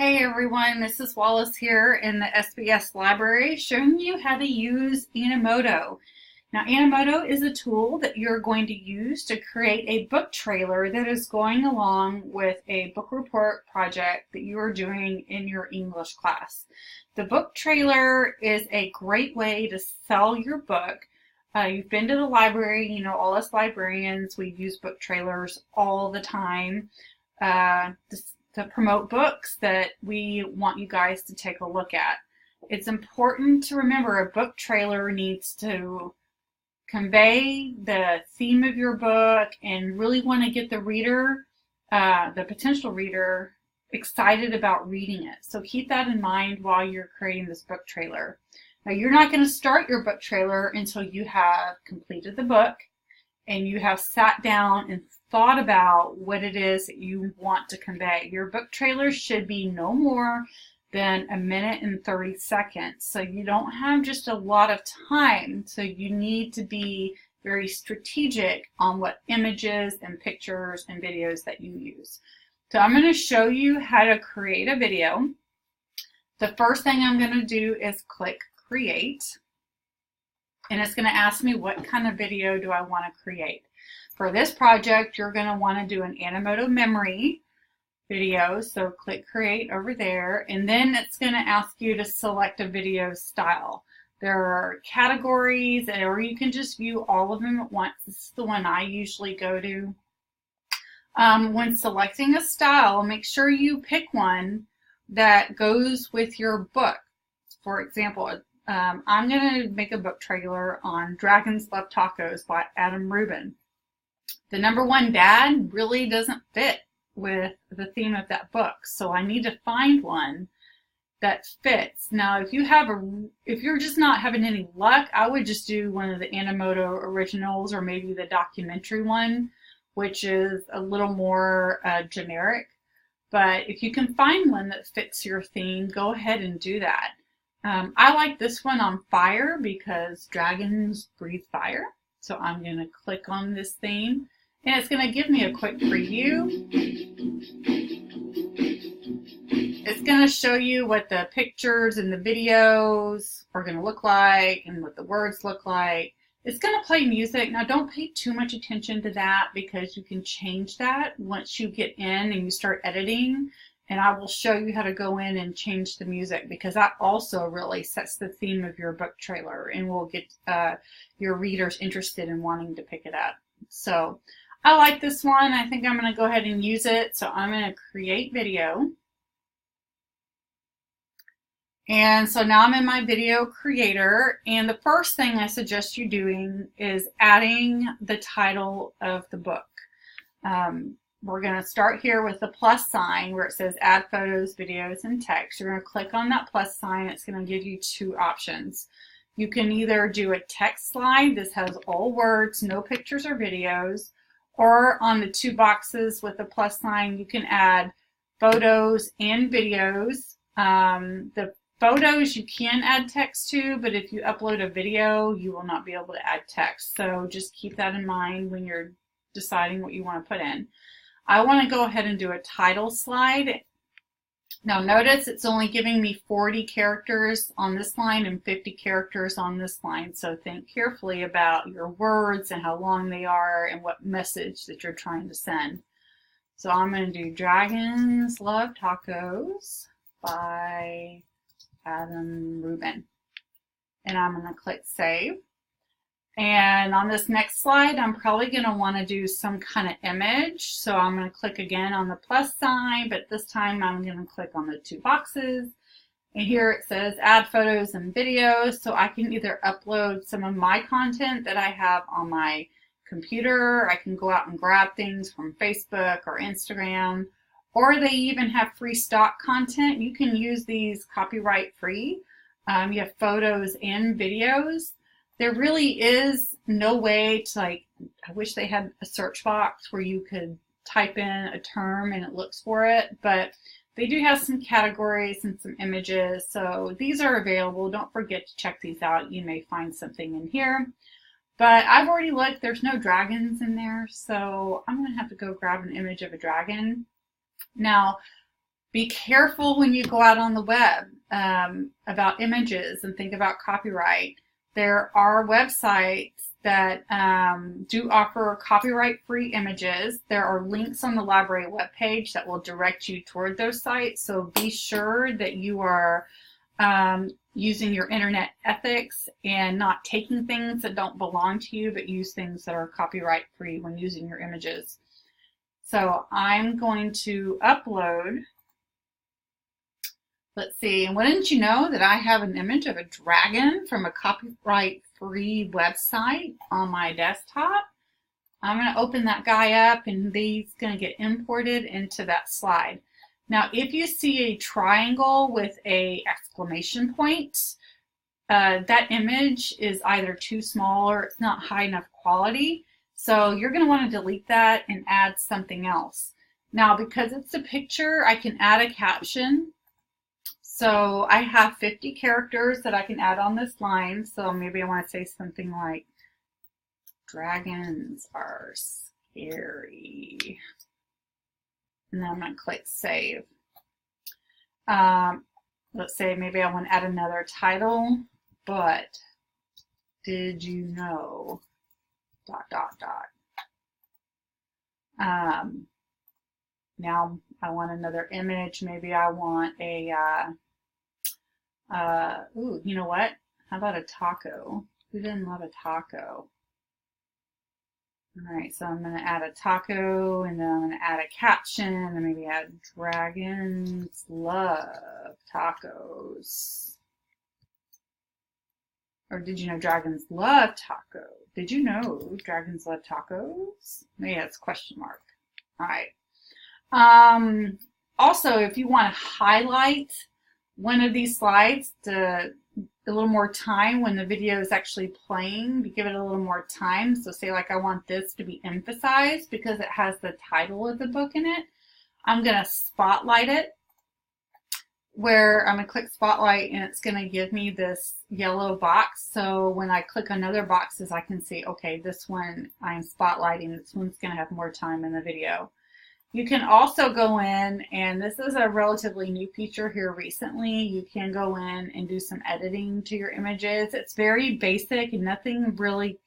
Hey everyone, Mrs. Wallace here in the SBS library showing you how to use Animoto. Now Animoto is a tool that you're going to use to create a book trailer that is going along with a book report project that you are doing in your English class. The book trailer is a great way to sell your book. You've been to the library, you know, all us librarians, we use book trailers all the time. To promote books that we want you guys to take a look at. It's important to remember a book trailer needs to convey the theme of your book and really want to get the reader, the potential reader, excited about reading it. So keep that in mind while you're creating this book trailer. Now you're not going to start your book trailer until you have completed the book and you have sat down and thought about what it is that you want to convey. Your book trailer should be no more than 1 minute and 30 seconds. So you don't have just a lot of time. So you need to be very strategic on what images and pictures and videos that you use. So I'm going to show you how to create a video. The first thing I'm going to do is click Create. And it's going to ask me what kind of video do I want to create. For this project, you're going to want to do an Animoto memory video. So click Create over there. And then it's going to ask you to select a video style. There are categories, or you can just view all of them at once. This is the one I usually go to. When selecting a style, make sure you pick one that goes with your book. For example, I'm going to make a book trailer on Dragons Love Tacos by Adam Rubin. The number one dad really doesn't fit with the theme of that book, so I need to find one that fits. Now, if you're just not having any luck, I would just do one of the Animoto originals or maybe the documentary one, which is a little more generic. But if you can find one that fits your theme, go ahead and do that. I like this one on fire because dragons breathe fire. So I'm going to click on this theme and it's going to give me a quick preview. It's going to show you what the pictures and the videos are going to look like and what the words look like. It's going to play music. Now don't pay too much attention to that because you can change that once you get in and you start editing. And I will show you how to go in and change the music because that also really sets the theme of your book trailer and will get your readers interested in wanting to pick it up. So I like this one. I think I'm going to go ahead and use it. So I'm going to create video. And so now I'm in my video creator. And the first thing I suggest you doing is adding the title of the book. We're going to start here with the plus sign where it says add photos, videos, and text. You're going to click on that plus sign. It's going to give you two options. You can either do a text slide. This has all words, no pictures or videos. Or on the two boxes with the plus sign, you can add photos and videos. The photos you can add text to, but if you upload a video, you will not be able to add text. So just keep that in mind when you're deciding what you want to put in. I want to go ahead and do a title slide. Now notice it's only giving me 40 characters on this line and 50 characters on this line. So think carefully about your words and how long they are and what message that you're trying to send. So I'm going to do Dragons Love Tacos by Adam Rubin. And I'm going to click Save. And on this next slide, I'm probably going to want to do some kind of image. So I'm going to click again on the plus sign, but this time I'm going to click on the two boxes. And here it says add photos and videos. So I can either upload some of my content that I have on my computer. I can go out and grab things from Facebook or Instagram, or they even have free stock content. You can use these copyright free. You have photos and videos. There really is no way to, I wish they had a search box where you could type in a term and it looks for it, but they do have some categories and some images, so these are available. Don't forget to check these out. You may find something in here. But I've already looked, there's no dragons in there, so I'm going to have to go grab an image of a dragon. Now, Be careful when you go out on the web about images and think about copyright. There are websites that do offer copyright-free images. There are links on the library webpage that will direct you toward those sites, so be sure that you are using your internet ethics and not taking things that don't belong to you, but use things that are copyright-free when using your images. So I'm going to upload. Let's see, and wouldn't you know that I have an image of a dragon from a copyright-free website on my desktop? I'm going to open that guy up, and he's going to get imported into that slide. Now, if you see a triangle with a exclamation point, that image is either too small or it's not high enough quality. So you're going to want to delete that and add something else. Now, because it's a picture, I can add a caption. So I have 50 characters that I can add on this line. So maybe I want to say something like, dragons are scary. And then I'm going to click save. Let's say maybe I want to add another title, but did you know ... Now I want another image. Maybe I want a, ooh, you know what? How about a taco? Who doesn't love a taco? All right, so I'm going to add a taco, and then I'm going to add a caption, and maybe add dragons love tacos. Or did you know dragons love tacos? Did you know dragons love tacos? Maybe that's a question mark. All right. Also, if you want to highlight one of these slides to a little more time when the video is actually playing, to give it a little more time. So say like I want this to be emphasized because it has the title of the book in it. I'm going to spotlight it, where I'm going to click spotlight, and it's going to give me this yellow box. So when I click on other boxes, I can see, okay, this one I'm spotlighting. This one's going to have more time in the video. You can also go in, and this is a relatively new feature here recently. You can go in and do some editing to your images. It's very basic and nothing really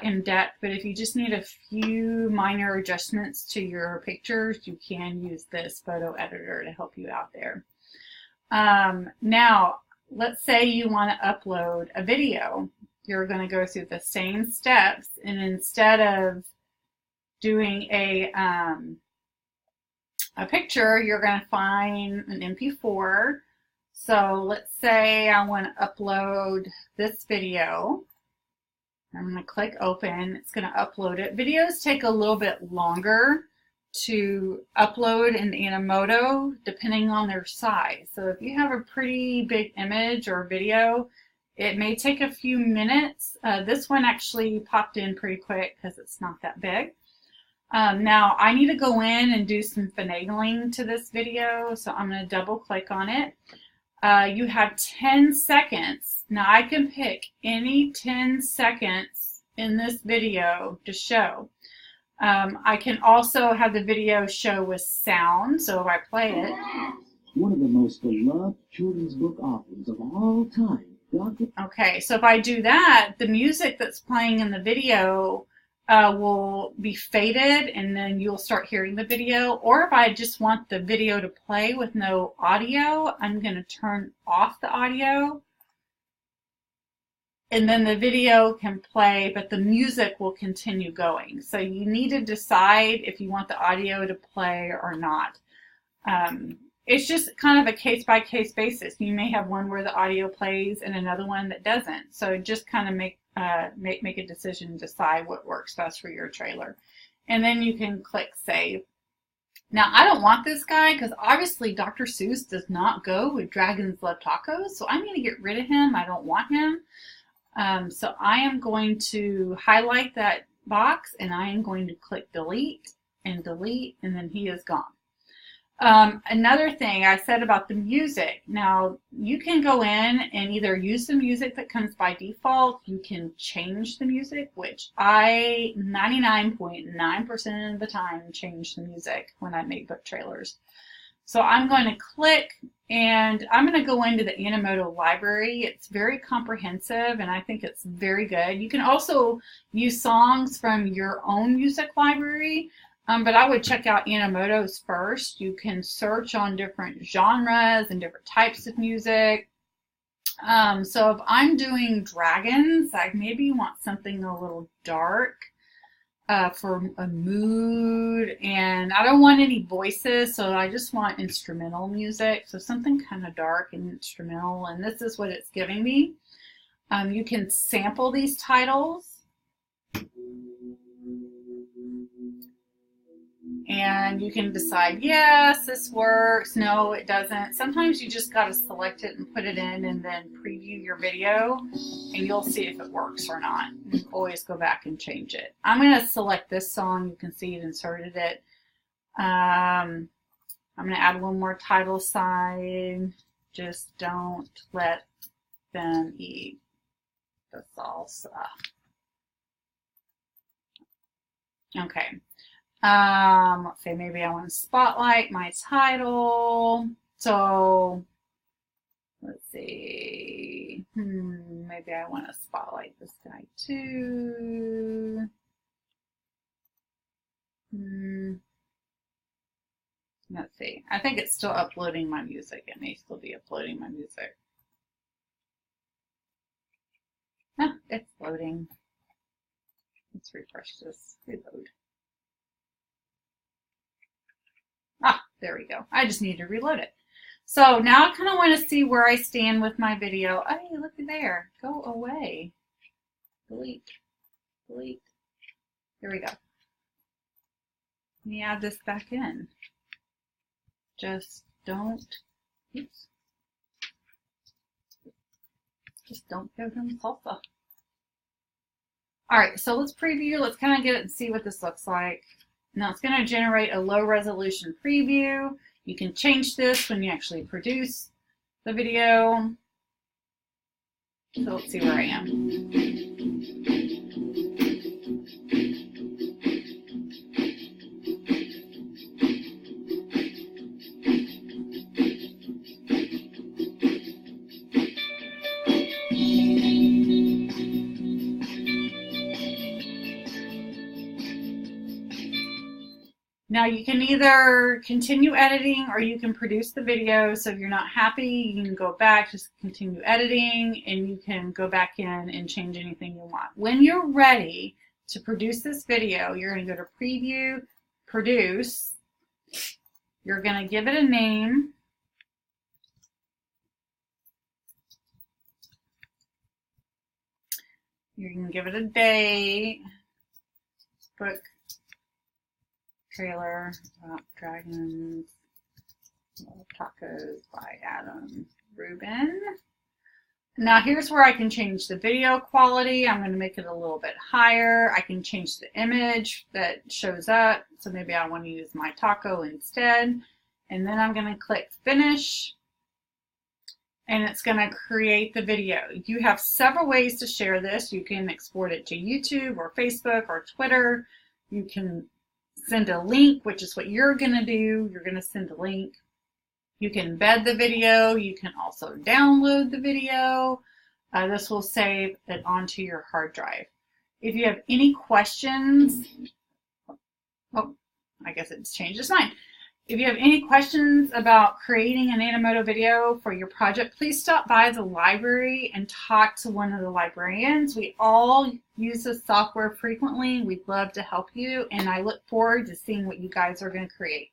in depth, but if you just need a few minor adjustments to your pictures, you can use this photo editor to help you out there. Now, let's say you want to upload a video. You're going to go through the same steps, and instead of doing a picture, you're going to find an MP4. So let's say I want to upload this video. I'm going to click open. It's going to upload it. Videos take a little bit longer to upload in Animoto depending on their size. So if you have a pretty big image or video, it may take a few minutes. This one actually popped in pretty quick because it's not that big. Now I need to go in and do some finagling to this video, so I'm going to double click on it. You have 10 seconds. Now I can pick any 10 seconds in this video to show. I can also have the video show with sound, so if I play it. One of the most beloved children's book authors of all time, Dr. Okay, so if I do that, the music that's playing in the video will be faded, and then you'll start hearing the video. Or if I just want the video to play with no audio, I'm going to turn off the audio, and then the video can play, but the music will continue going. So you need to decide if you want the audio to play or not. It's just kind of a case-by-case basis. You may have one where the audio plays and another one that doesn't. So just kind of make a decision, decide what works best for your trailer. And then you can click save. Now, I don't want this guy because obviously Dr. Seuss does not go with Dragons Love Tacos, so I'm going to get rid of him. I don't want him. So I am going to highlight that box, and I am going to click delete, and then he is gone. Another thing I said about the music. Now, you can go in and either use the music that comes by default. You can change the music, which I 99.9% of the time change the music when I make book trailers. So I'm going to click and I'm going to go into the Animoto library. It's very comprehensive and I think it's very good. You can also use songs from your own music library, but I would check out Animoto's first. You can search on different genres and different types of music. So if I'm doing dragons, I maybe want something a little dark. For a mood, and I don't want any voices, so I just want instrumental music, so something kind of dark and instrumental, and this is what it's giving me. You can sample these titles, and you can decide, yes, this works, no, it doesn't. Sometimes you just got to select it and put it in and then preview your video, and you'll see if it works or not. You can always go back and change it. I'm going to select this song. You can see it inserted it. I'm going to add one more title side. Just don't let them eat the salsa. Okay. Let's say maybe I want to spotlight my title. So let's see. Maybe I want to spotlight this guy too. Let's see. I think it's still uploading my music. It may still be uploading my music. No, it's loading. Let's refresh this. Reload. Ah, there we go. I just need to reload it. So now I kind of want to see where I stand with my video. Hey, look at there. Go away. Delete. Delete. There we go. Let me add this back in. Just don't, oops. Just don't give them salsa. All right, so let's preview. Let's kind of get it and see what this looks like. Now it's going to generate a low resolution preview. You can change this when you actually produce the video. So let's see where I am. Now you can either continue editing or you can produce the video. So if you're not happy, you can go back, just continue editing, and you can go back in and change anything you want. When you're ready to produce this video, you're going to go to Preview, Produce. You're going to give it a name. You can give it a date, book, trailer, Dragons, Tacos by Adam Rubin. Now here's where I can change the video quality. I'm going to make it a little bit higher. I can change the image that shows up. So maybe I want to use my taco instead. And then I'm going to click Finish. And it's going to create the video. You have several ways to share this. You can export it to YouTube or Facebook or Twitter. You can send a link, which is what you're going to do. You're going to send a link. You can embed the video. You can also download the video. This will save it onto your hard drive. If you have any questions, oh, I guess it's changed its mind. If you have any questions about creating an Animoto video for your project, please stop by the library and talk to one of the librarians. We all use this software frequently. We'd love to help you, and I look forward to seeing what you guys are going to create.